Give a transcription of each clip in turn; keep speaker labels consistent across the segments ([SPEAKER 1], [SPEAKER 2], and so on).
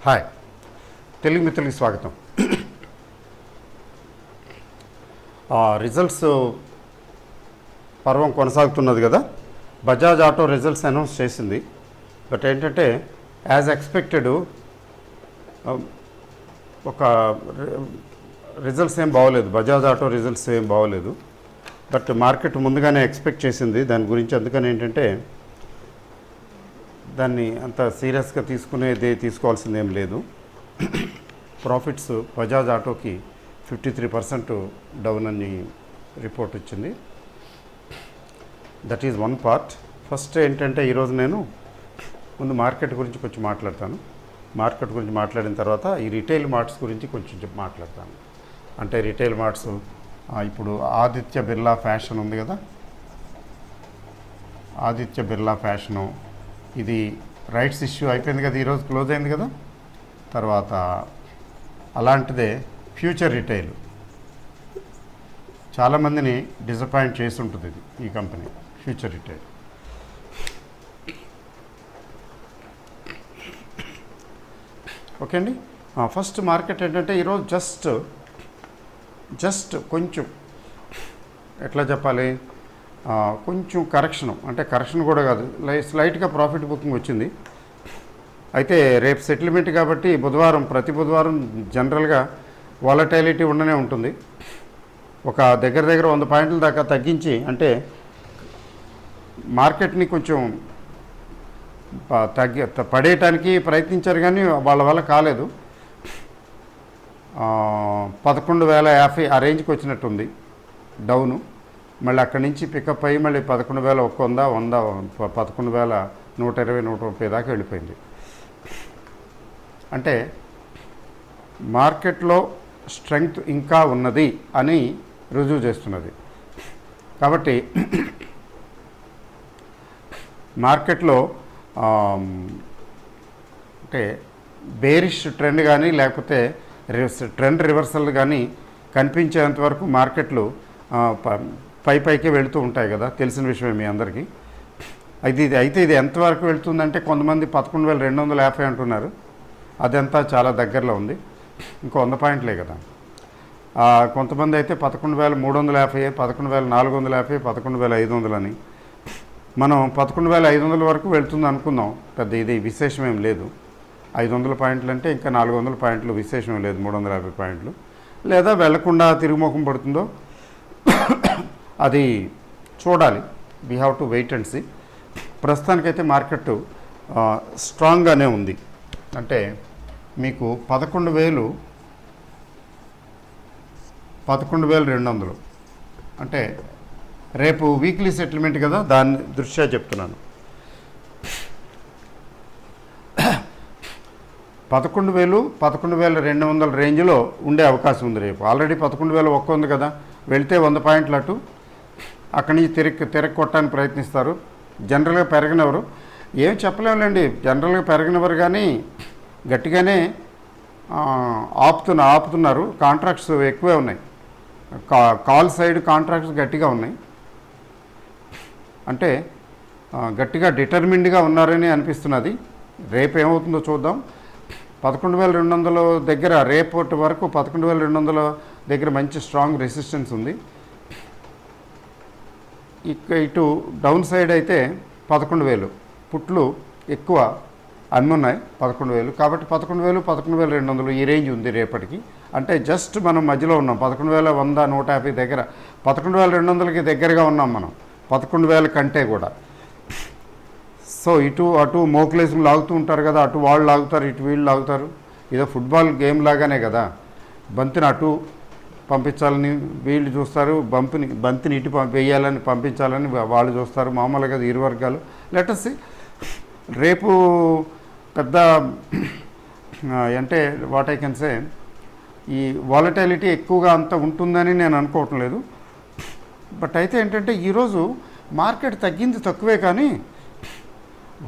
[SPEAKER 1] Hi, Telugu మిత్రులకి స్వాగతం. Results పర్వం కొనసాగుతున్నది కదా. బజాజ్ ఆటో రిజల్ట్స్ అనౌన్స్ చేసింది. బట్ ఏంటంటే యాజ్ ఎక్స్పెక్టెడ్ ఒక రిజల్ట్స్ ఏం బాగోలేదు. బజాజ్ ఆటో రిజల్ట్స్ ఏం బాగోలేదు. బట్ మార్కెట్ ముందుగానే ఎక్స్పెక్ట్ చేసింది దాని గురించి. అందుకని ఏంటంటే దాన్ని అంత సీరియస్గా తీసుకోవాల్సింది ఏం లేదు. ప్రాఫిట్స్ బజాజ్ ఆటోకి 53% డౌన్ అని రిపోర్ట్ వచ్చింది. That is one part. First ఏంటంటే ఈరోజు నేను ముందు మార్కెట్ గురించి కొంచెం మాట్లాడతాను. మార్కెట్ గురించి మాట్లాడిన తర్వాత ఈ రిటైల్ మార్ట్స్ గురించి కొంచెం మాట్లాడతాను. అంటే రిటైల్ మార్ట్స్ ఇప్పుడు ఆదిత్య బిర్లా ఫ్యాషన్ ఉంది కదా, ఆదిత్య బిర్లా ఫ్యాషను ఇది రైట్స్ ఇష్యూ అయిపోయింది కదా, ఈరోజు క్లోజ్ అయింది కదా. తర్వాత అలాంటిదే ఫ్యూచర్ రిటైల్ చాలామందిని డిసప్పాయింట్ చేసి ఉంటుంది ఈ కంపెనీ ఫ్యూచర్ రిటైల్. ఓకే అండి. ఫస్ట్ మార్కెట్ ఏంటంటే ఈరోజు జస్ట్ కొంచెం ఎట్లా చెప్పాలి, కొంచెం కరెక్షను, అంటే కరెక్షన్ కూడా కాదు, స్లైట్గా ప్రాఫిట్ బుకింగ్ వచ్చింది. అయితే రేపు సెటిల్మెంట్ కాబట్టి ప్రతి బుధవారం జనరల్గా వాలటైలిటీ ఉండనే ఉంటుంది. ఒక దగ్గర 100 పాయింట్ల దాకా తగ్గించి, అంటే మార్కెట్ని కొంచెం పడేయటానికి ప్రయత్నించారు కానీ వాళ్ళ వల్ల కాలేదు. 11,050 ఆ రేంజ్కి వచ్చినట్టుంది డౌను. మళ్ళీ అక్కడి నుంచి పికప్ అయ్యి మళ్ళీ 11,100 11,120 130 దాకా వెళ్ళిపోయింది. అంటే మార్కెట్లో స్ట్రెంగ్త్ ఇంకా ఉన్నది అని రుజువు చేస్తున్నది. కాబట్టి మార్కెట్లో అంటే బేరిష్ ట్రెండ్ కానీ లేకపోతే ట్రెండ్ రివర్సల్ కానీ కనిపించేంత వరకు మార్కెట్లు పైకే వెళుతూ ఉంటాయి కదా, తెలిసిన విషయమే మీ అందరికీ. అయితే ఇది ఎంతవరకు వెళుతుందంటే కొంతమంది 11,250 అంటున్నారు. అదంతా చాలా దగ్గరలో ఉంది, ఇంకో 100 పాయింట్లే కదా. కొంతమంది అయితే 11,350, 11,450, 11,500 అని. మనం 11,500 వరకు వెళుతుంది అనుకుందాం. పెద్ద ఇది విశేషమేం లేదు. 500 పాయింట్లు అంటే ఇంకా 400 పాయింట్లు విశేషం లేదు. 350 పాయింట్లు లేదా వెళ్లకుండా తిరుగుముఖం పడుతుందో అది చూడాలి. We have to wait and see. ప్రస్తుతానికైతే మార్కెట్ స్ట్రాంగ్గానే ఉంది. అంటే మీకు 11,200 అంటే రేపు వీక్లీ సెటిల్మెంట్ కదా, దాని దృష్ట్యా చెప్తున్నాను. 11,000 11,200 రేంజ్లో ఉండే అవకాశం ఉంది రేపు. ఆల్రెడీ 11,100 ఉంది కదా, వెళితే 100 పాయింట్లు అటు అక్కడి నుంచి తిరగ కొట్టడానికి ప్రయత్నిస్తారు. జనరల్గా పెరగనివ్వరు, ఏం చెప్పలేములేండి. జనరల్గా పెరగనివ్వరు కానీ గట్టిగానే ఆపుతున్నారు. కాంట్రాక్ట్స్ ఎక్కువే ఉన్నాయి. కాల్ సైడ్ కాంట్రాక్ట్స్ గట్టిగా ఉన్నాయి. అంటే గట్టిగా డిటర్మిన్డ్గా ఉన్నారని అనిపిస్తున్నది. రేపు ఏమవుతుందో చూద్దాం. 11,200 దగ్గర రేపటి వరకు 11,200 దగ్గర మంచి స్ట్రాంగ్ రెసిస్టెన్స్ ఉంది. ఇటు డౌన్ సైడ్ అయితే 11,000 పుట్లు ఎక్కువ అన్నున్నాయి. 11,000 కాబట్టి 11,000 11,200 ఈ రేంజ్ ఉంది రేపటికి. అంటే జస్ట్ మనం మధ్యలో ఉన్నాం. 11,100 150 దగ్గర, 11,200కి దగ్గరగా ఉన్నాం మనం, 11,000 కంటే కూడా. సో ఇటు అటు మోకులేసి లాగుతూ ఉంటారు కదా, అటు వాళ్ళు లాగుతారు ఇటు వీళ్ళు లాగుతారు. ఇదో ఫుట్బాల్ గేమ్ లాగానే కదా. బంతిని అటు పంపించాలని వీళ్ళు చూస్తారు, బంతిని ఇటు వేయాలని పంపించాలని వాళ్ళు చూస్తారు. మామూలుగా ఇరు వర్గాలు. లెటస్ రేపు పెద్ద అంటే వాట్ ఐ కెన్ సే, ఈ వాలటైలిటీ ఎక్కువగా అంత ఉంటుందని నేను అనుకోవటం లేదు. బట్ అయితే ఏంటంటే ఈరోజు మార్కెట్ తగ్గింది తక్కువే కానీ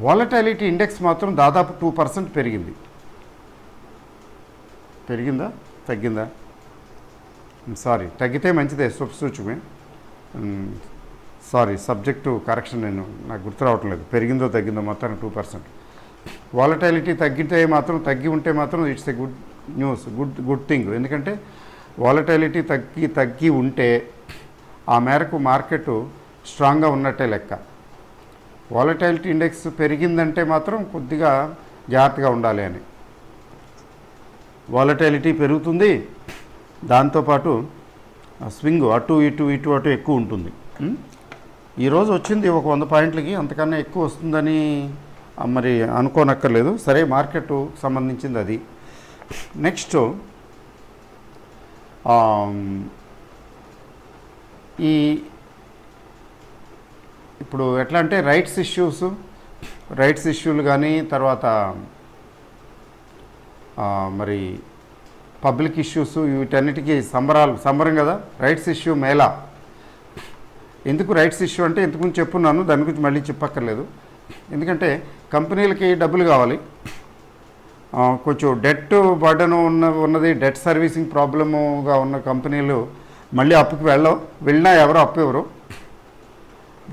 [SPEAKER 1] వాలటైలిటీ ఇండెక్స్ మాత్రం దాదాపు 2% పెరిగింది. పెరిగిందా తగ్గిందా? సారీ, తగ్గితే మంచిదే, శుభసూచకమే. సారీ, సబ్జెక్టు కరెక్షన్ నాకు గుర్తు రావటం లేదు. పెరిగిందో తగ్గిందో మొత్తానికి 2%. వాలటాలిటీ తగ్గితే మాత్రం తగ్గి ఉంటే మాత్రం it's a good news, good thing. ఎందుకంటే వాలటాలిటీ తగ్గి ఉంటే ఆ మేరకు మార్కెట్ స్ట్రాంగ్గా ఉన్నట్టే లెక్క. వాలటాలిటీ ఇండెక్స్ పెరిగిందంటే మాత్రం కొద్దిగా జాగ్రత్తగా ఉండాలి అని. వాలటాలిటీ పెరుగుతుంది, దాంతోపాటు స్వింగ్ అటు ఇటు ఎక్కువ ఉంటుంది. ఈరోజు వచ్చింది ఒక 100 పాయింట్లకి, అంతకన్నా ఎక్కువ వస్తుందని మరి అనుకోనక్కర్లేదు. సరే, మార్కెట్ సంబంధించింది అది. నెక్స్ట్ ఈ ఇప్పుడు ఎట్లా అంటే రైట్స్ ఇష్యూలు కానీ, తర్వాత మరి పబ్లిక్ ఇష్యూస్, వీటన్నిటికీ సంబరం కదా రైట్స్ ఇష్యూ మేళా. ఎందుకు రైట్స్ ఇష్యూ అంటే ఇంతకుముందు చెప్పున్నాను, దాని గురించి మళ్ళీ చెప్పక్కర్లేదు. ఎందుకంటే కంపెనీలకి డబ్బులు కావాలి, కొంచెం డెట్ బర్డన్ ఉన్నది, డెట్ సర్వీసింగ్ ప్రాబ్లముగా ఉన్న కంపెనీలు మళ్ళీ అప్పుకి వెళ్ళినా ఎవరో అప్పు ఎవరు.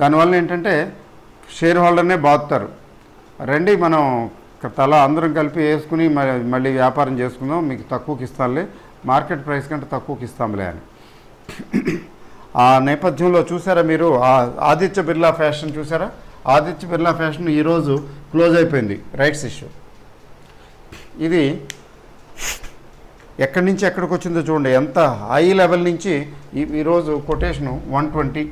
[SPEAKER 1] దానివల్ల ఏంటంటే షేర్ హోల్డర్నే బాదుతారు. రండి మనం అందరం కలిపి వేసుకుని మళ్ళీ వ్యాపారం చేసుకుందాం, మీకు తక్కువకి ఇస్తాంలే, మార్కెట్ ప్రైస్ కంటే తక్కువకి ఇస్తాంలే అని. ఆ నేపథ్యంలో చూసారా మీరు ఆదిత్య బిర్లా ఫ్యాషన్ చూసారా? ఆదిత్య బిర్లా ఫ్యాషన్ ఈరోజు క్లోజ్ అయిపోయింది రైట్స్ ఇష్యూ. ఇది ఎక్కడి నుంచి ఎక్కడికి వచ్చిందో చూడండి, ఎంత హై లెవెల్ నుంచి ఈరోజు కొటేషను 120.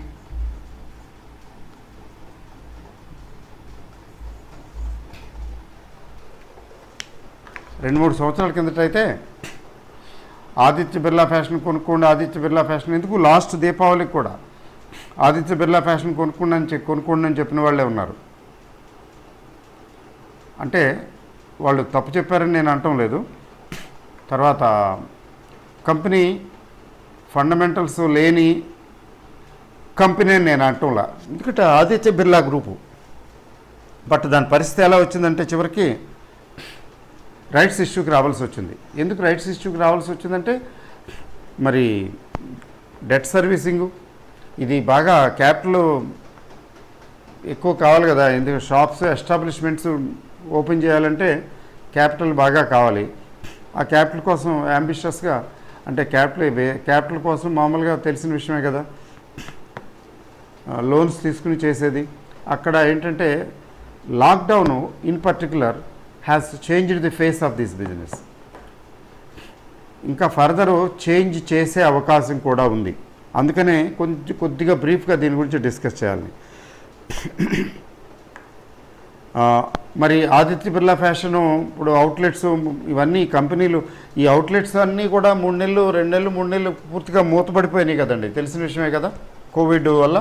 [SPEAKER 1] రెండు మూడు సంవత్సరాల కిందటైతే ఆదిత్య బిర్లా ఫ్యాషన్ కొనుక్కోండి, ఆదిత్య బిర్లా ఫ్యాషన్ ఎందుకు, లాస్ట్ దీపావళికి కూడా ఆదిత్య బిర్లా ఫ్యాషన్ కొనుక్కోండి అని చెప్పిన వాళ్ళే ఉన్నారు. అంటే వాళ్ళు తప్పు చెప్పారని నేను అనటం లేదు. తర్వాత కంపెనీ ఫండమెంటల్స్ లేని కంపెనీ అని నేను అనటంలా, ఎందుకంటే ఆదిత్య బిర్లా గ్రూపు. బట్ దాని పరిస్థితి ఎలా వచ్చిందంటే చివరికి రైట్స్ ఇష్యూకి రావాల్సి వచ్చింది. ఎందుకు రైట్స్ ఇష్యూకి రావాల్సి వచ్చిందంటే మరి డెట్ సర్వీసింగు, ఇది బాగా క్యాపిటల్ ఎక్కువ కావాలి కదా. ఎందుకంటే షాప్స్ ఎస్టాబ్లిష్మెంట్స్ ఓపెన్ చేయాలంటే క్యాపిటల్ బాగా కావాలి. ఆ క్యాపిటల్ కోసం అంబిషియస్గా, అంటే క్యాపిటల్ కోసం మామూలుగా తెలిసిన విషయమే కదా, లోన్స్ తీసుకుని చేసేది. అక్కడ ఏంటంటే lockdown in particular has changed the face of this business. ఇంకా ఫర్దర్ చేంజ్ చేసే అవకాశం కూడా ఉంది. అందుకనే కొద్దిగా బ్రీఫ్గా దీని గురించి డిస్కస్ చేయాలి. మరి ఆదిత్య బిర్లా ఫ్యాషను ఇప్పుడు అవుట్లెట్స్ ఇవన్నీ కంపెనీలు, ఈ అవుట్లెట్స్ అన్నీ కూడా 3 నెలలు 2 నెలలు 3 నెలలు పూర్తిగా మూతపడిపోయినాయి కదండి, తెలిసిన విషయమే కదా, కోవిడ్ వల్ల,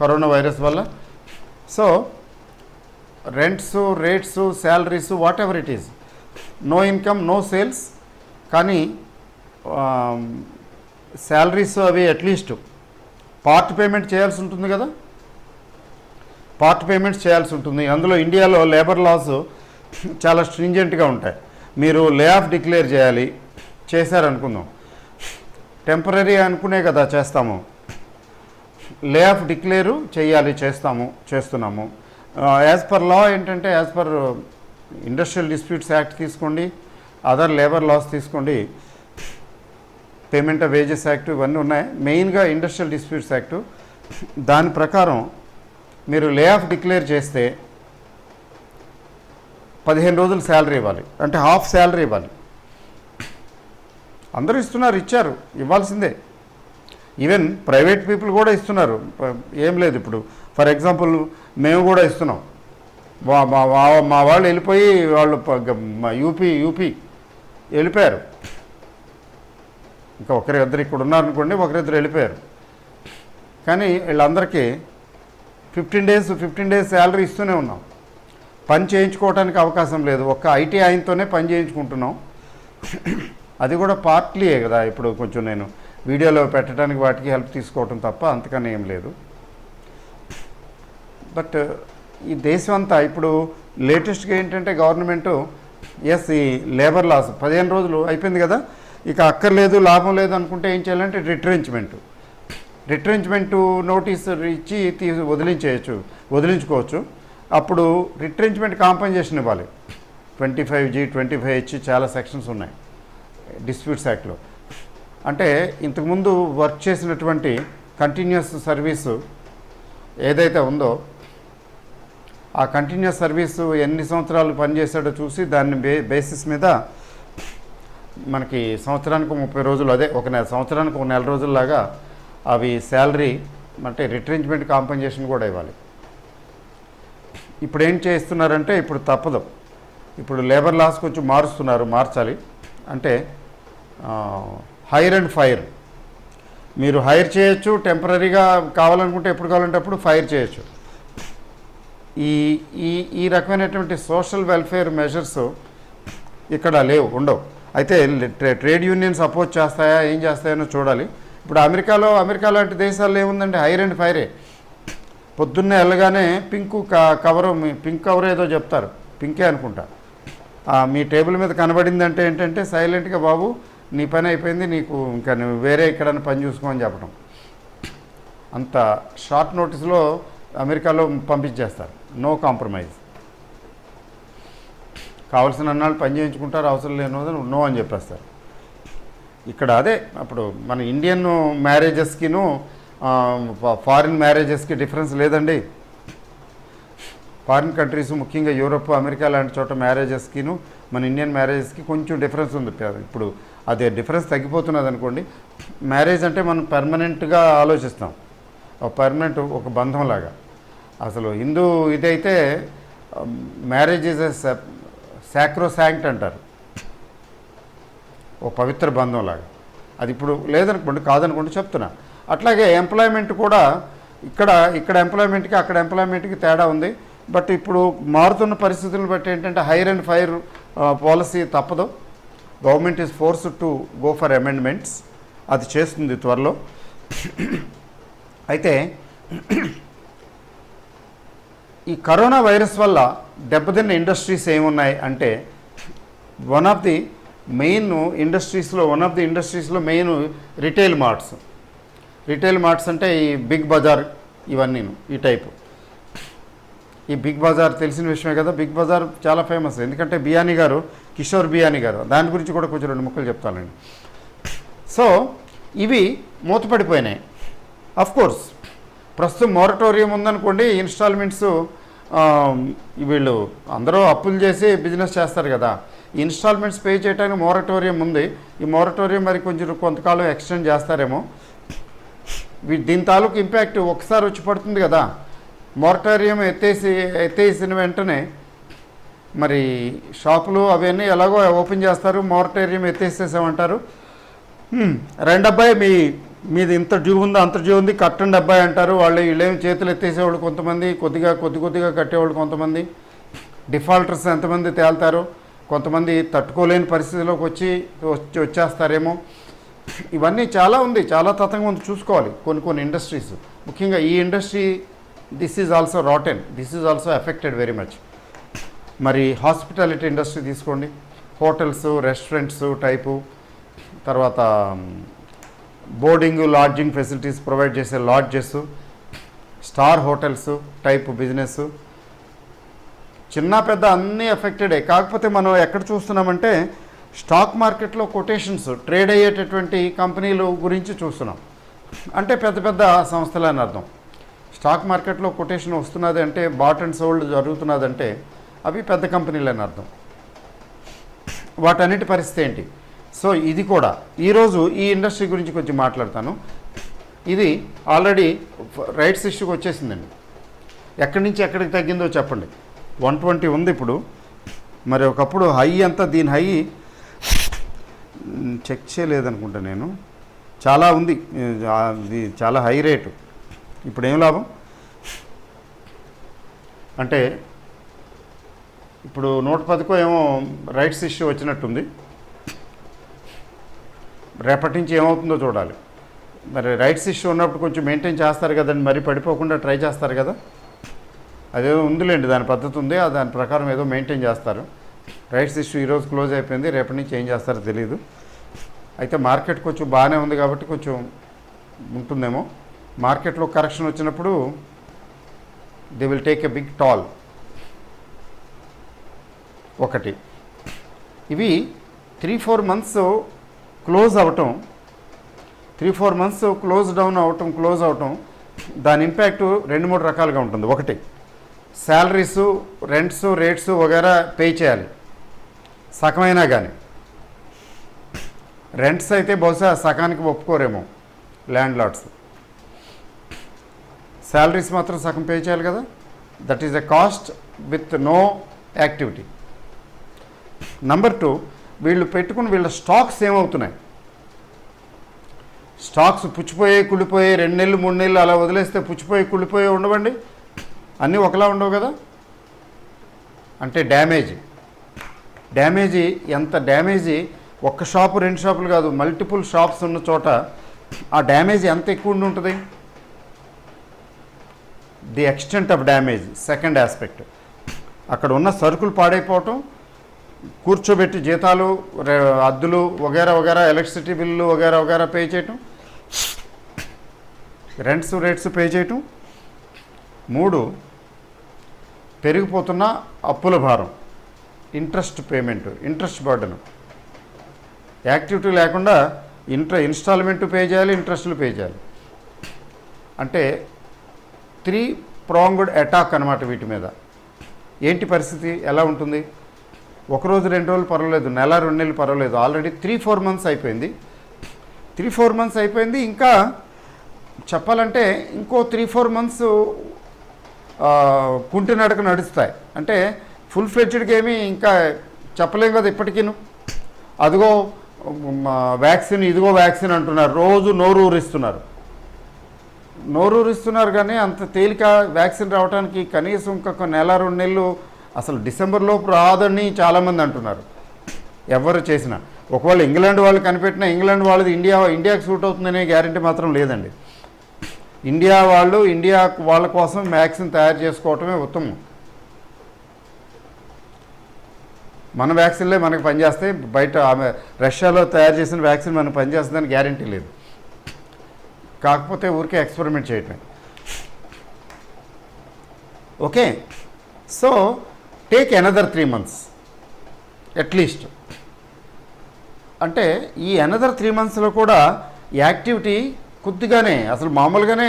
[SPEAKER 1] కరోనా వైరస్ వల్ల. So rents, rates, salaries, whatever it is, no income, no sales. కానీ శాలరీస్ అవి అట్లీస్ట్ పార్ట్ పేమెంట్ చేయాల్సి ఉంటుంది కదా, పార్ట్ పేమెంట్స్ చేయాల్సి ఉంటుంది. అందులో ఇండియాలో లేబర్ లాస్ చాలా స్ట్రింజెంట్గా ఉంటాయి. మీరు లే ఆఫ్ డిక్లేర్ చేయాలి, చేశారనుకుందాం, టెంపరీ అనుకునే కదా చేస్తాము, లే ఆఫ్ డిక్లేరు చేయాలి, చేస్తున్నాము. యాజ్ పర్ లా ఏంటంటే, as per industrial disputes act తీసుకోండి, అదర్ లేబర్ లాస్ తీసుకోండి, పేమెంట్ ఆఫ్ వేజెస్ యాక్ట్, ఇవన్నీ ఉన్నాయి. మెయిన్గా ఇండస్ట్రియల్ డిస్ప్యూట్స్ యాక్టు, దాని ప్రకారం మీరు లే ఆఫ్ డిక్లేర్ చేస్తే 15 రోజులు శాలరీ ఇవ్వాలి, అంటే హాఫ్ శాలరీ ఇవ్వాలి. అందరూ ఇచ్చారు, ఇవ్వాల్సిందే. ఈవెన్ ప్రైవేట్ పీపుల్ కూడా ఇస్తున్నారు, ఏం లేదు. ఇప్పుడు ఫర్ ఎగ్జాంపుల్ మేము కూడా ఇస్తున్నాం. మా వాళ్ళు వెళ్ళిపోయి, వాళ్ళు యూపీ వెళ్ళిపోయారు. ఇంకా ఒకరిద్దరు ఇక్కడ ఉన్నారనుకోండి, ఒకరిద్దరు వెళ్ళిపోయారు. కానీ వీళ్ళందరికీ 15 డేస్ శాలరీ ఇస్తూనే ఉన్నాం. పని చేయించుకోవడానికి అవకాశం లేదు, ఒక్క ఐటీ ఆయనతోనే పని చేయించుకుంటున్నాం. అది కూడా పార్ట్లీయే కదా, ఇప్పుడు కొంచెం నేను వీడియోలో పెట్టడానికి వాటికి హెల్ప్ తీసుకోవటం తప్ప అంతకన్నా ఏం లేదు. బట్ ఈ దేశం అంతా ఇప్పుడు లేటెస్ట్గా ఏంటంటే గవర్నమెంటు ఈ లేబర్ లాస్ 15 రోజులు అయిపోయింది కదా, ఇక అక్కర్లేదు, లాభం లేదు అనుకుంటే ఏం చేయాలంటే రిట్రెంచ్మెంటు నోటీస్ ఇచ్చి వదిలించుకోవచ్చు. అప్పుడు రిట్రెంచ్మెంట్ కాంపెన్సేషన్ ఇవ్వాలి. 25G 25H చాలా సెక్షన్స్ ఉన్నాయి డిస్ప్యూట్స్ యాక్ట్లో. అంటే ఇంతకుముందు వర్క్ చేసినటువంటి కంటిన్యూస్ సర్వీసు ఏదైతే ఉందో ఆ కంటిన్యూస్ సర్వీసు ఎన్ని సంవత్సరాలు పనిచేశాడో చూసి దాన్ని బేసిస్ మీద మనకి సంవత్సరానికి 30 రోజులు, అదే సంవత్సరానికి 1 నెల రోజుల్లాగా అవి శాలరీ అంటే రిట్రెంచ్మెంట్ కాంపెన్సేషన్ కూడా ఇవ్వాలి. ఇప్పుడు ఏం చేస్తున్నారంటే ఇప్పుడు తప్పదు, ఇప్పుడు లేబర్ లాస్ కొంచెం మార్చాలి. అంటే హైర్ అండ్ ఫైర్, మీరు హైర్ చేయొచ్చు, టెంపరీగా కావాలనుకుంటే ఎప్పుడు కావాలంటే అప్పుడు ఫైర్ చేయొచ్చు. ఈ ఈ ఈ రకమైనటువంటి సోషల్ వెల్ఫేర్ మెజర్స్ ఇక్కడ ఉండవు. అయితే ట్రేడ్ యూనియన్స్ అపోజ్ చేస్తాయా ఏం చేస్తాయనో చూడాలి. ఇప్పుడు అమెరికా లాంటి దేశాల్లో ఏముందంటే హైర్ అండ్ ఫైరే. పొద్దున్నే వెళ్ళగానే పింక్ కవర్ ఏదో చెప్తారు, పింకే అనుకుంటా, మీ టేబుల్ మీద కనబడిందంటే ఏంటంటే సైలెంట్గా బాబు నీ పని అయిపోయింది, నీకు ఇంకా నువ్వు వేరే ఎక్కడైనా పని చూసుకోమని చెప్పడం. అంత షార్ట్ నోటీస్లో అమెరికాలో పంపించేస్తారు, నో కాంప్రమైజ్. కావాల్సిన అన్నాళ్ళు పని చేయించుకుంటారు, అవసరం లేని నో అని చెప్పేస్తారు. ఇక్కడ అదే అప్పుడు మన ఇండియన్ మ్యారేజెస్కిను ఫారిన్ మ్యారేజెస్కి డిఫరెన్స్ లేదండి. ఫారిన్ కంట్రీస్ ముఖ్యంగా యూరోప్, అమెరికా లాంటి చోట మ్యారేజెస్కిను మన ఇండియన్ మ్యారేజెస్కి కొంచెం డిఫరెన్స్ ఉంది. ఇప్పుడు అదే డిఫరెన్స్ తగ్గిపోతున్నది అనుకోండి. మ్యారేజ్ అంటే మనం పర్మనెంట్గా ఆలోచిస్తాం, పర్మనెంట్ ఒక బంధంలాగా. అసలు హిందూ ఇదైతే మ్యారేజ్ ఈజ్ ఎ సాక్రోసాంక్ట్ అంటారు, ఓ పవిత్ర బంధంలాగా. అది ఇప్పుడు లేదనుకోండి, కాదనుకోండి చెప్తున్నా. అట్లాగే ఎంప్లాయ్మెంట్ కూడా ఇక్కడ ఎంప్లాయ్మెంట్కి అక్కడ ఎంప్లాయ్మెంట్కి తేడా ఉంది. బట్ ఇప్పుడు మారుతున్న పరిస్థితులను బట్టి ఏంటంటే హైర్ అండ్ ఫైర్ పాలసీ తప్పదు. Government is forced to go for amendments, అది చేస్తుంది త్వరలో. అయితే ఈ కరోనా వైరస్ వల్ల దెబ్బతిన్న ఇండస్ట్రీస్ ఏమున్నాయి అంటే వన్ ఆఫ్ ది ఇండస్ట్రీస్లో మెయిన్ రిటైల్ మార్ట్స్ అంటే ఈ బిగ్ బజార్, ఇవన్నీ ఈ టైపు. ఈ బిగ్ బజార్ తెలిసిన విషయమే కదా, బిగ్ బజార్ చాలా ఫేమస్. ఎందుకంటే కిషోర్ బియానీ గారు, దాని గురించి కూడా కొంచెం 2 ముక్కలు చెప్తానండి. సో ఇవి మూతపడిపోయినాయి. కోర్స్ ప్రస్తుతం మోరటోరియం ఉందనుకోండి, ఇన్స్టాల్మెంట్స్ వీళ్ళు అందరూ అప్పులు చేసి బిజినెస్ చేస్తారు కదా, ఇన్స్టాల్మెంట్స్ పే చేయడానికి మోరటోరియం ఉంది. ఈ మోరటోరియం మరి కొంతకాలం ఎక్స్టెండ్ చేస్తారేమో. దీని తాలూకు ఇంపాక్ట్ ఒకసారి వచ్చి పడుతుంది కదా. మోరటోరియం ఎత్తేసిన వెంటనే మరి షాపులు అవన్నీ ఎలాగో ఓపెన్ చేస్తారు, మోరటోరియం ఎత్తేసేసామంటారు. రెండబ్బాయి మీది ఇంత డ్యూ ఉందో అంత డ్యూ ఉంది, కట్టండి అబ్బాయి అంటారు. వీళ్ళేమి చేతులు ఎత్తేసేవాళ్ళు కొంతమంది, కొద్దిగా కట్టేవాళ్ళు కొంతమంది, డిఫాల్టర్స్ ఎంతమంది తేల్తారు, కొంతమంది తట్టుకోలేని పరిస్థితిలోకి వచ్చేస్తారేమో. ఇవన్నీ చాలా ఉంది, చాలా తతంగా ఉంది, చూసుకోవాలి. కొన్ని ఇండస్ట్రీస్, ముఖ్యంగా ఈ industry this is also rotten, this is also affected very much. మరి హాస్పిటాలిటీ ఇండస్ట్రీ తీసుకోండి, హోటల్స్, రెస్టారెంట్స్ టైపు, తర్వాత బోర్డింగ్ లాడ్జింగ్ ఫెసిలిటీస్ ప్రొవైడ్ చేసే lodges, star hotels type business, చిన్న పెద్ద అన్నీ ఎఫెక్టెడే. కాకపోతే మనం ఎక్కడ చూస్తున్నామంటే స్టాక్ మార్కెట్లో కొటేషన్స్, ట్రేడ్ అయ్యేటటువంటి కంపెనీలు గురించి చూస్తున్నాం. అంటే పెద్ద సంస్థలు అని అర్థం. స్టాక్ మార్కెట్లో కొటేషన్ వస్తున్నది అంటే, బాట్ అండ్ సోల్డ్ జరుగుతున్నదంటే అవి పెద్ద కంపెనీలు అని అర్థం. వాటన్నిటి పరిస్థితి ఏంటి? సో ఇది కూడా ఈరోజు ఈ ఇండస్ట్రీ గురించి కొంచెం మాట్లాడతాను. ఇది ఆల్రెడీ రైట్స్ ఇష్యూకి వచ్చేసిందండి. ఎక్కడి నుంచి ఎక్కడికి తగ్గిందో చెప్పండి. 120 ఉంది ఇప్పుడు. మరి ఒకప్పుడు హై అంతా, దీని హై చెక్ చేయలేదనుకుంటా నేను, చాలా ఉంది, ఇది చాలా హై రేటు. ఇప్పుడు ఏం లాభం అంటే ఇప్పుడు 110కో ఏమో రైట్స్ ఇష్యూ వచ్చినట్టుంది. రేపటి నుంచి ఏమవుతుందో చూడాలి. మరి రైట్స్ ఇష్యూ ఉన్నప్పుడు కొంచెం మెయింటైన్ చేస్తారు కదండి, మరి పడిపోకుండా ట్రై చేస్తారు కదా. అదేదో ఉందిలేండి, దాని పద్ధతి ఉంది, దాని ప్రకారం ఏదో మెయింటైన్ చేస్తారు. రైట్స్ ఇష్యూ ఈరోజు క్లోజ్ అయిపోయింది, రేపటి నుంచి ఏం చేస్తారో తెలియదు. అయితే మార్కెట్ కొంచెం బాగానే ఉంది కాబట్టి కొంచెం ఉంటుందేమో. మార్కెట్లో కరెక్షన్ వచ్చినప్పుడు they will take a big toll. ఒకటి. ఇవి 3-4 మంత్స్ క్లోజ్ అవటం, 3-4 మంత్స్ క్లోజ్ అవటం దాని ఇంపాక్ట్ 2-3 రకాలుగా ఉంటుంది. ఒకటి, శాలరీసు, రెంట్స్, రేట్స్ వగేరా పే చేయాలి సగమైనా కానీ. రెంట్స్ అయితే బహుశా సగానికి ఒప్పుకోరేమో ల్యాండ్ లార్డ్స్. శాలరీస్ మాత్రం సగం పే చేయాలి కదా. That is a cost with no activity. Number 2, వీళ్ళు పెట్టుకుని వీళ్ళ స్టాక్స్ ఏమవుతున్నాయి. స్టాక్స్ పుచ్చిపోయే కుళ్ళిపోయే 2 నెలలు 3 నెలలు అలా వదిలేస్తే పుచ్చిపోయి కుళ్ళిపోయే ఉండవండి, అన్నీ ఒకలా ఉండవు కదా. అంటే డ్యామేజీ ఎంత డ్యామేజీ, ఒక్క షాపు 2 షాపులు కాదు, మల్టిపుల్ షాప్స్ ఉన్న చోట ఆ డ్యామేజ్ ఎంత ఎక్కువ ఉండి ఉంటుంది. The extent of damage second aspect. అక్కడ ఉన్న సరుకులు పాడైపోవటం, కూర్చోబెట్టి జీతాలు, అద్దులు వగేరా ఎలక్ట్రిసిటీ బిల్లు వగేరా పే చేయటం, రెంట్స్ రేట్స్ పే చేయటం. 3, పెరిగిపోతున్న అప్పుల భారం, interest payment, interest burden. Activity లేకుండా ఇన్స్టాల్మెంట్ పే చేయాలి, ఇంట్రెస్ట్లు పే చేయాలి. అంటే 3 ప్రాంగ్డ్ అటాక్ అన్నమాట వీటి మీద. ఏంటి పరిస్థితి ఎలా ఉంటుంది? 1 రోజు 2 రోజులు పర్వాలేదు, నెల 2 నెలలు పర్వాలేదు, ఆల్రెడీ 3-4 మంత్స్ అయిపోయింది. 3-4 మంత్స్ అయిపోయింది. ఇంకా చెప్పాలంటే ఇంకో 3-4 మంత్స్ కుంటి నడక నడుస్తాయి. అంటే ఫుల్ ఫ్లెడ్జ్డ్గా ఏమీ ఇంకా చెప్పలేం కదా. ఇప్పటికీను అదిగో వ్యాక్సిన్, ఇదిగో వ్యాక్సిన్ అంటున్నారు, రోజు నోరు ఊరిస్తున్నారు కానీ అంత తేలిక వ్యాక్సిన్ రావడానికి కనీసం ఇంకొక నెల 2 నెలలు, అసలు డిసెంబర్ లోపు రాదని చాలామంది అంటున్నారు. ఎవరు చేసినా, ఒకవేళ ఇంగ్లాండ్ వాళ్ళు కనిపెట్టినా ఇంగ్లాండ్ వాళ్ళది ఇండియాకి సూట్ అవుతుందనే గ్యారంటీ మాత్రం లేదండి. ఇండియా వాళ్ళ కోసం వ్యాక్సిన్ తయారు చేసుకోవటమే ఉత్తమం. మన వ్యాక్సిన్లే మనకు పనిచేస్తాయి, బయట రష్యాలో తయారు చేసిన వ్యాక్సిన్ మనకు పనిచేస్తుందని గ్యారంటీ లేదు. కాకపోతే ఊరికే ఎక్స్పెరిమెంట్ చేయటమే. Okay, so take another 3 months at least. అంటే ఈ అనదర్ 3 monthsలో కూడా యాక్టివిటీ కొద్దిగానే, అసలు మామూలుగానే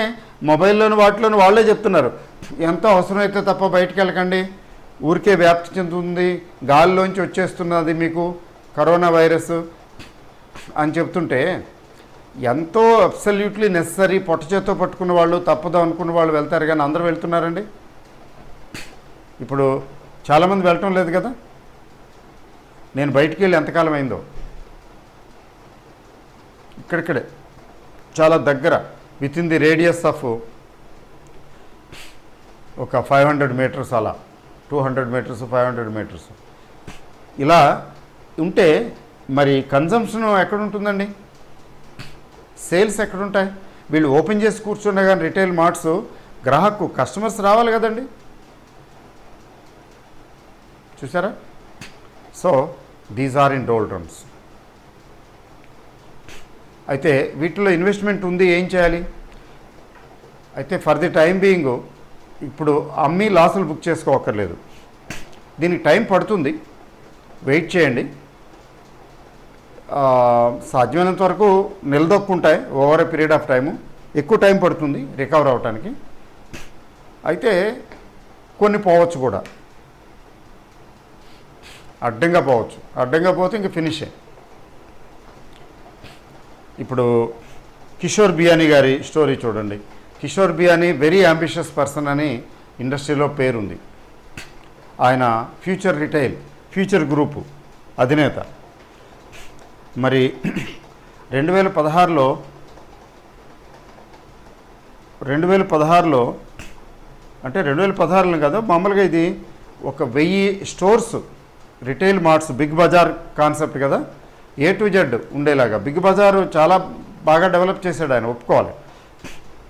[SPEAKER 1] మొబైల్లోని వాటిలోని వాళ్ళే చెప్తున్నారు, ఎంత అవసరమైతే తప్ప బయటికి వెళ్ళకండి, ఊరికే వ్యాప్తి చెందుతుంది, గాలిలోంచి వచ్చేస్తున్నది మీకు కరోనా వైరస్ అని చెప్తుంటే, ఎంతో అబ్సల్యూట్లీ నెసరీ పొట్ట చేత్తో పట్టుకున్న వాళ్ళు, తప్పదు అనుకున్న వాళ్ళు వెళ్తారు కానీ అందరూ వెళ్తున్నారండి. ఇప్పుడు చాలామంది వెళ్ళటం లేదు కదా. నేను బయటికి వెళ్ళి ఎంతకాలం అయిందో, ఇక్కడిక్కడే చాలా దగ్గర, with in the radius of ఒక 500 meters, అలా 200 meters 500 meters ఇలా ఉంటే మరి కన్జంప్షన్ ఎక్కడ ఉంటుందండి, సేల్స్ ఎక్కడుంటాయి? వీళ్ళు ఓపెన్ చేసి కూర్చున్నా కానీ రిటైల్ మార్ట్స్, కస్టమర్స్ రావాలి కదండి. చూసారా? So these are in doldrums. అయితే వీటిలో ఇన్వెస్ట్మెంట్ ఉంది, ఏం చేయాలి? అయితే ఫర్ ది టైం బీయింగ్ ఇప్పుడు అమ్మి లాసులు బుక్ చేసుకోవక్కర్లేదు, దీనికి టైం పడుతుంది, వెయిట్ చేయండి. సాధ్యమైనంత వరకు నిలదొక్కుంటాయి over a period of time, ఎక్కువ టైం పడుతుంది రికవర్ అవడానికి. అయితే కొన్ని పోవచ్చు కూడా, అడ్డంగా పోతే ఇంక ఫినిషే. ఇప్పుడు కిషోర్ బియానీ గారి స్టోరీ చూడండి. Kishore Biyani very ambitious person అని ఇండస్ట్రీలో పేరుంది. ఆయన ఫ్యూచర్ గ్రూపు అధినేత. మరి 2016లో అంటే 2016 కదా, మామూలుగా ఇది ఒక 1000 stores retail marts, Big Bazaar concept కదా, A to Z ఉండేలాగా బిగ్ బజార్ చాలా బాగా డెవలప్ చేశాడు ఆయన, ఒప్పుకోవాలి.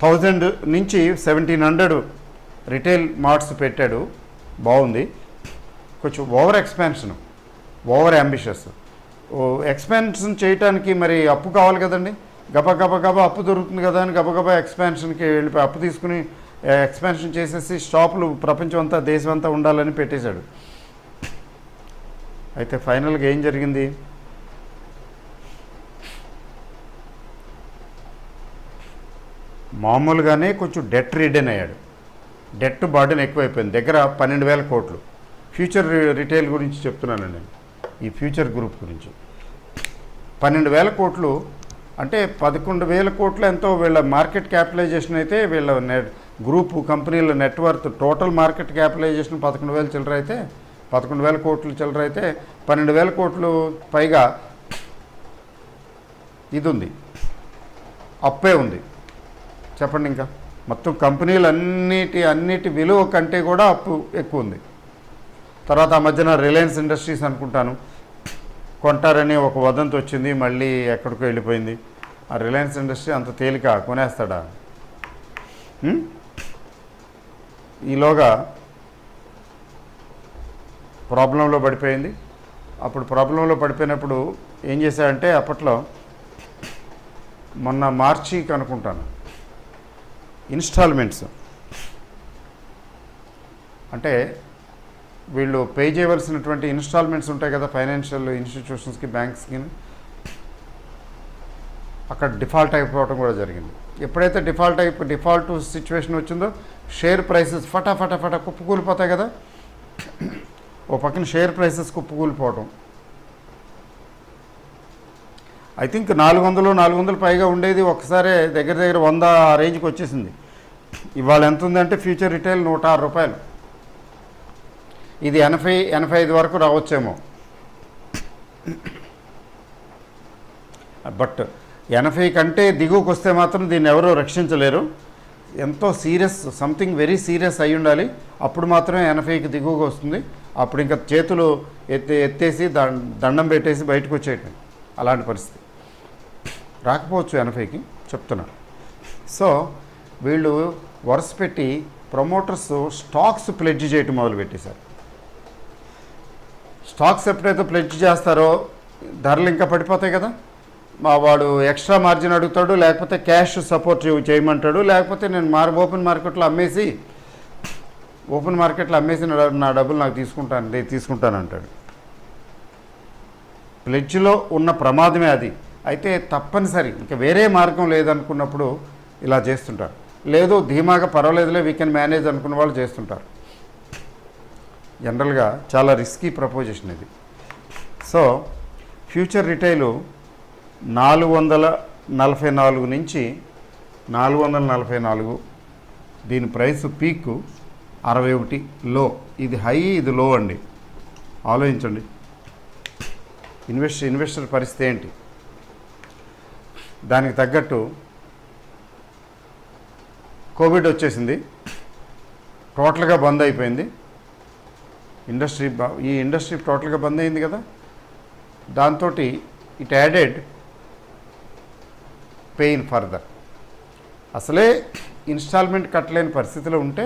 [SPEAKER 1] 1000 నుంచి 1700 రిటైల్ మార్ట్స్ పెట్టాడు, బాగుంది. కొంచెం ఓవర్ అంబిషియస్. ఎక్స్పాన్షన్ చేయడానికి మరి అప్పు కావాలి కదండి, గబా అప్పు దొరుకుతుంది కదా అని గబగబా ఎక్స్పాన్షన్కి వెళ్ళిపోయి అప్పు తీసుకుని ఎక్స్పాన్షన్ చేసేసి షాపులు ప్రపంచం అంతా దేశం అంతా ఉండాలని పెట్టేశాడు. అయితే ఫైనల్గా ఏం జరిగింది? మామూలుగానే కొంచెం డెట్ రిడెన్ అయ్యాడు. డెట్ బర్డెన్ ఎక్కువైపోయింది, దగ్గర 12,000 కోట్లు. ఫ్యూచర్ రిటైల్ గురించి చెప్తున్నాను నేను, ఈ ఫ్యూచర్ గ్రూప్ గురించి. 12,000 కోట్లు అంటే 11,000 కోట్లు ఎంతో వీళ్ళ మార్కెట్ క్యాపిటలైజేషన్ అయితే, వీళ్ళ గ్రూపు కంపెనీల నెట్వర్త్ టోటల్ మార్కెట్ క్యాపిటలైజేషన్ 11,000 చిల్లర అయితే, 11,000 కోట్లు చిల్లర అయితే 12,000 కోట్లు పైగా ఇది ఉంది, అప్పే ఉంది. చెప్పండి, ఇంకా మొత్తం కంపెనీలు అన్నిటి విలువ కంటే కూడా అప్పు ఎక్కువ ఉంది. తర్వాత ఆ మధ్యన రిలయన్స్ ఇండస్ట్రీస్ అనుకుంటాను కొంటారని ఒక వదంతి వచ్చింది, మళ్ళీ ఎక్కడికో వెళ్ళిపోయింది. ఆ రిలయన్స్ ఇండస్ట్రీ అంత తేలిక కొనేస్తాడా? ఈలోగా ప్రాబ్లంలో పడిపోయింది. అప్పుడు ప్రాబ్లంలో పడిపోయినప్పుడు ఏం చేశాడంటే, అప్పట్లో మొన్న మార్చికి అనుకుంటాను ఇన్స్టాల్మెంట్స్ అంటే వీళ్ళు పే చేయవలసినటువంటి ఇన్స్టాల్మెంట్స్ ఉంటాయి కదా ఫైనాన్షియల్ ఇన్స్టిట్యూషన్స్కి, బ్యాంక్స్కి, అక్కడ డిఫాల్ట్ అయిపోవడం కూడా జరిగింది. ఎప్పుడైతే డిఫాల్ట్ సిచ్యువేషన్ వచ్చిందో షేర్ ప్రైసెస్ ఫటా కుప్పకూలిపోతాయి కదా. ఓ పక్కన షేర్ ప్రైసెస్ కుప్పకూలిపోవడం. ఐ థింక్ 400 పైగా ఉండేది ఒకసారి దగ్గర 100 ఆ రేంజ్కి వచ్చేసింది. ఇవాళ ఎంత ఉందంటే ఫ్యూచర్ రిటైల్ 106 రూపాయలు. ఇది 80-85 వరకు రావచ్చేమో. బట్ 80 కంటే దిగువకు వస్తే మాత్రం దీన్ని ఎవరూ రక్షించలేరు. ఎంతో సీరియస్, సంథింగ్ వెరీ సీరియస్ అయి ఉండాలి, అప్పుడు మాత్రమే 80కి దిగువకు వస్తుంది. అప్పుడు ఇంకా చేతులు ఎత్తేసి దండం పెట్టేసి బయటకు వచ్చేయటం, అలాంటి పరిస్థితి. రాకపోవచ్చు 80కి చెప్తున్నా. సో వీళ్ళు వరుస పెట్టి ప్రమోటర్స్ స్టాక్స్ ప్లెడ్జ్ చేయటం మొదలుపెట్టేశారు. స్టాక్స్ ఎప్పుడైతే ప్లెడ్జ్ చేస్తారో ధరలు ఇంకా పడిపోతాయి కదా. వాడు ఎక్స్ట్రా మార్జిన్ అడుగుతాడు, లేకపోతే క్యాష్ సపోర్ట్ చేయమంటాడు, లేకపోతే నేను ఓపెన్ మార్కెట్లో అమ్మేసి నా డబ్బులు నాకు తీసుకుంటాను అంటాడు. ప్లెడ్జ్లో ఉన్న ప్రమాదమే అది. అయితే తప్పనిసరి ఇంకా వేరే మార్గం లేదనుకున్నప్పుడు ఇలా చేస్తుంటారు. లేదు ధీమాగా పర్వాలేదులే వీ కెన్ మేనేజ్ అనుకున్న వాళ్ళు చేస్తుంటారు. జనరల్గా చాలా రిస్కీ ప్రపోజిషన్ ఇది. సో ఫ్యూచర్ రిటైలు 444 నుంచి 444, దీని ప్రైస్ పీక్ 61, లో. ఇది హై, ఇది లో అండి. ఆలోచించండి ఇన్వెస్టర్ పరిస్థితి ఏంటి. దానికి తగ్గట్టు కోవిడ్ వచ్చేసింది, టోటల్గా బంద్ అయిపోయింది ఈ ఇండస్ట్రీ టోటల్గా బంద్ అయింది కదా. దాంతో ఇట్ యాడెడ్ పెయిన్ ఫర్దర్. అసలే ఇన్స్టాల్మెంట్ కట్టలేని పరిస్థితిలో ఉంటే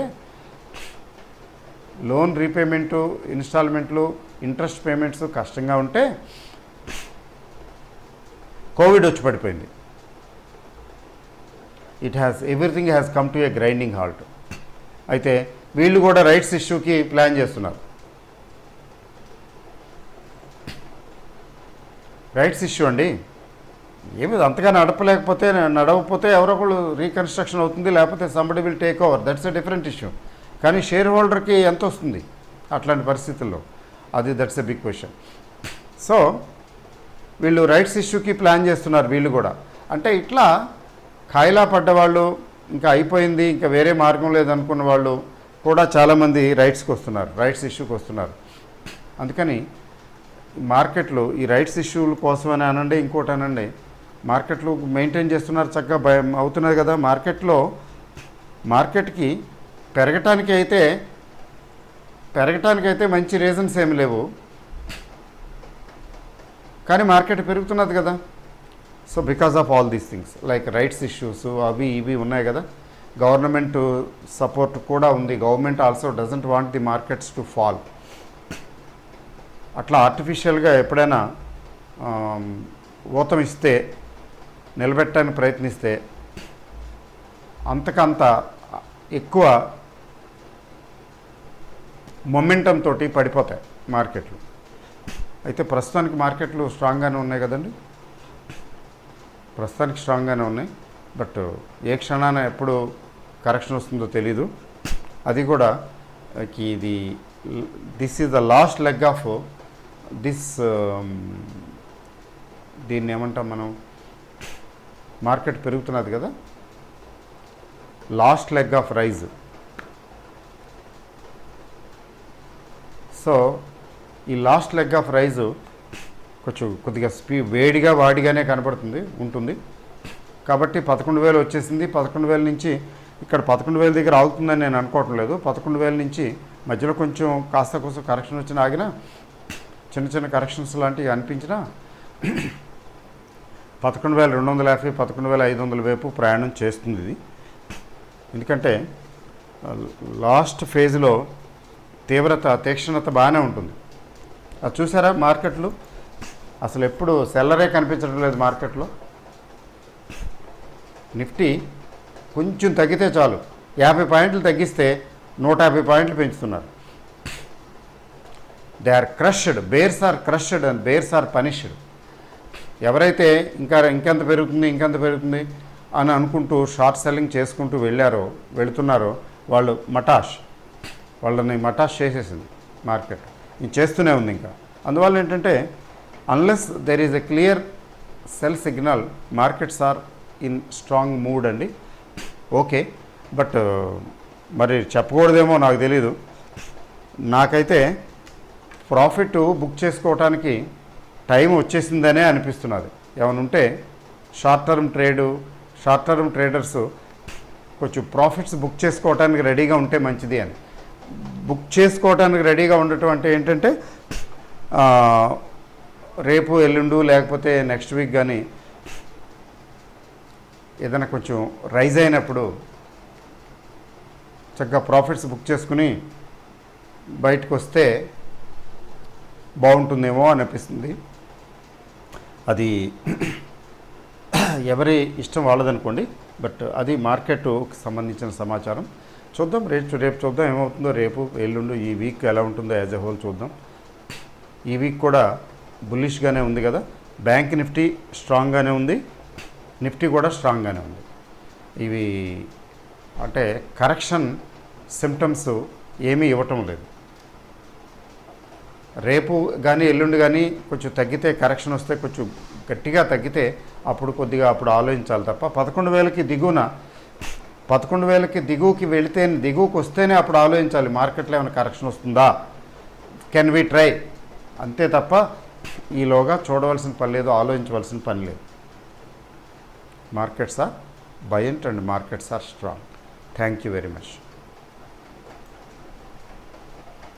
[SPEAKER 1] లోన్ రీపేమెంటు, ఇన్స్టాల్మెంట్లు, ఇంట్రెస్ట్ పేమెంట్స్ కష్టంగా ఉంటే కోవిడ్ వచ్చి పడిపోయింది. Everything has come to a grinding halt. అయితే వీళ్ళు కూడా రైట్స్ ఇష్యూకి ప్లాన్ చేస్తున్నారు. రైట్స్ ఇష్యూ అండి, ఏమి అంతగా నడవకపోతే ఎవరో ఒకళ్ళు రీకన్స్ట్రక్షన్ అవుతుంది, లేకపోతే somebody will take over, that's a different issue. కానీ షేర్ హోల్డర్కి ఎంత వస్తుంది అట్లాంటి పరిస్థితుల్లో, that's a big question. So వీళ్ళు రైట్స్ ఇష్యూకి ప్లాన్ చేస్తున్నారు వీళ్ళు కూడా. అంటే ఇట్లా ఖాయిలా పడ్డవాళ్ళు, ఇంకా అయిపోయింది, ఇంకా వేరే మార్గం లేదనుకున్న వాళ్ళు కూడా చాలామంది రైట్స్కి వస్తున్నారు, రైట్స్ ఇష్యూకి వస్తున్నారు. అందుకని మార్కెట్లు ఈ రైట్స్ ఇష్యూల కోసమని అనండి, ఇంకోటి అనండి, మార్కెట్లు మెయింటైన్ చేస్తున్నారు, చక్కగా భయం అవుతున్నది కదా. మార్కెట్కి పెరగటానికైతే మంచి రీజన్స్ ఏమి లేవు, కానీ మార్కెట్ పెరుగుతున్నది కదా. So because of all these things like rights issues అవి ఇవి ఉన్నాయి కదా. గవర్నమెంట్ సపోర్ట్ కూడా ఉంది. Government also doesn't want the markets to fall. అట్లా ఆర్టిఫిషియల్గా ఎప్పుడైనా ఊతం ఇస్తే, నిలబెట్టడానికి ప్రయత్నిస్తే అంతకంత ఎక్కువ మొమెంటం తోటి పడిపోతాయి మార్కెట్లు. అయితే ప్రస్తుతానికి మార్కెట్లు స్ట్రాంగ్గానే ఉన్నాయి కదండి, ప్రస్తుతానికి స్ట్రాంగ్గానే ఉన్నాయి. బట్ ఏ క్షణాన ఎప్పుడు కరెక్షన్ వస్తుందో తెలీదు. అది కూడా ఇది this is the last leg of this, దీన్ని ఏమంటాం మనం, మార్కెట్ పెరుగుతున్నది కదా, last leg of rise. So ఈ లాస్ట్ లెగ్ ఆఫ్ రైజ్ కొద్దిగా వేడిగా వాడిగానే ఉంటుంది. కాబట్టి 11,000 వచ్చేసింది. 11,000 నుంచి ఇక్కడ 11,000 దగ్గర ఆగుతుందని నేను అనుకోవటం లేదు. 11,000 నుంచి మధ్యలో కొంచెం కాస్త కరెక్షన్ వచ్చిన ఆగినా, చిన్న కరెక్షన్స్ లాంటివి అనిపించినా 11,250, 11,500 వైపు ప్రయాణం చేస్తుంది ఇది. ఎందుకంటే లాస్ట్ ఫేజ్లో తీక్షణత బాగానే ఉంటుంది. అది చూసారా, మార్కెట్లు అసలు ఎప్పుడు సెల్లరే కనిపించడం లేదు మార్కెట్లో. నిఫ్టీ కొంచెం తగ్గితే చాలు, 50 పాయింట్లు తగ్గిస్తే 150 పాయింట్లు పెంచుతున్నారు. They are crushed, bears are crushed and bears are punished. ఎవరైతే ఇంకెంత పెరుగుతుంది అని అనుకుంటూ షార్ట్ సెల్లింగ్ చేసుకుంటూ వెళుతున్నారో వాళ్ళని మటాష్ చేసేసింది మార్కెట్. ఇది చేస్తూనే ఉంది ఇంకా. అందువల్ల ఏంటంటే unless there is a clear sell signal, markets are in strong mood అండి. ఓకే, బట్ మరి చెప్పకూడదేమో నాకు తెలీదు. నాకైతే ప్రాఫిట్ బుక్ చేసుకోవటానికి టైం వచ్చేసిందనే అనిపిస్తున్నది. ఏమైనా ఉంటే షార్ట్ టర్మ్ ట్రేడర్స్ కొంచెం ప్రాఫిట్స్ బుక్ చేసుకోవటానికి రెడీగా ఉంటే మంచిది అని. బుక్ చేసుకోవటానికి రెడీగా ఉండటం అంటే ఏంటంటే రేపు ఎల్లుండు లేకపోతే నెక్స్ట్ వీక్ కానీ ఏదైనా కొంచెం రైజ్ అయినప్పుడు చక్కగా ప్రాఫిట్స్ బుక్ చేసుకుని బయటకు వస్తే బాగుంటుందేమో అనిపిస్తుంది. అది ఎవరి ఇష్టం వాళ్ళదనుకోండి. బట్ అది మార్కెట్కి సంబంధించిన సమాచారం. చూద్దాం, రేపు చూద్దాం ఏమవుతుందో. రేపు ఎల్లుండు ఈ వీక్ ఎలా ఉంటుందో యాజ్ ఎ హోల్ చూద్దాం. ఈ వీక్ కూడా బుల్లిష్గానే ఉంది కదా. బ్యాంక్ నిఫ్టీ స్ట్రాంగ్గానే ఉంది, నిఫ్టీ కూడా స్ట్రాంగ్గానే ఉంది. ఇవి అంటే కరెక్షన్ సిమ్టమ్స్ ఏమీ ఇవ్వటం లేదు. రేపు కానీ ఎల్లుండి కానీ కొంచెం తగ్గితే, కరెక్షన్ వస్తే కొంచెం గట్టిగా తగ్గితే అప్పుడు ఆలోచించాలి తప్ప 11,000కి దిగువకి దిగువకి వస్తేనే అప్పుడు ఆలోచించాలి మార్కెట్లో ఏమైనా కరెక్షన్ వస్తుందా, కెన్ వి ట్రై, అంతే తప్ప ఈలోగా చూడవలసిన పని లేదు, ఆలోచించవలసిన పని లేదు. Markets are buoyant and markets are strong. Thank you very much.